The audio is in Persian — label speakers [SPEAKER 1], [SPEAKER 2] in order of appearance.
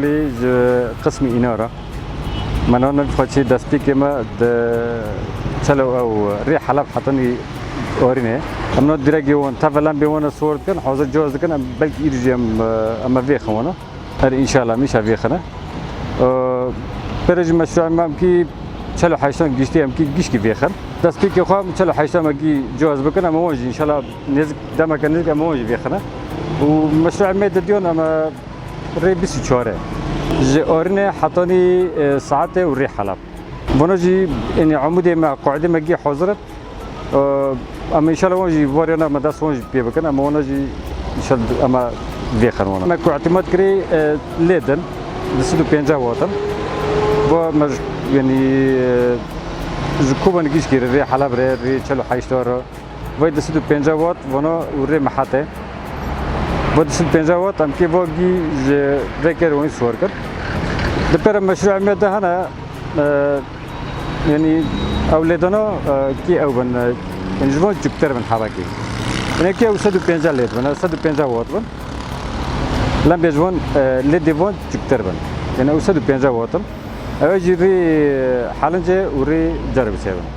[SPEAKER 1] كلي قسم إنارة من هنا بخشي دستي كما تلو أو ريح حلب حطني أورينه أما درجة وان تفعلان بيوانا صورت كان حاضر جواز كان بلك يرجع أما في خوانا إن شاء الله مش في خنا برج مشروع ما كي تلو حيشان جشتي أم كي جش كي في خن دستي كي خام تلو حيشان ما كي جواز بكنا موجي إن شاء الله نزك دم كان نزك موجي في خنا ومشروع ما تديون أما ريبس شوارع أورينه حطني ساعته وريح حلب ونجي إني عمودي مع قاعدة ما جي حاضرت أما إن شاء الله ونجي وارينا مدرسة ونجي بيبكنا أما ونجي إن شاء الله أما بيخر وانا ما كو اعتماد كري ليدن لسدو بينجا وطن ومج يعني زكوبا نجيش كير ري حلب ري تشلو حيشتور ويد لسدو بينجا وط وانا وري محاته ود لسدو بينجا وط أم كي وجي ذكر وين صور كر دبر مشروع ميدا هنا يعني أولادنا كي أو بن يعني جوان جبتر من حواكي يعني كي وسدو بينجا ليد وانا سدو بينجا وط بن لم يجون لديفون تكتربن يعني أوسط بينجا وطن أجي ري حالنجة وري جرب سيفن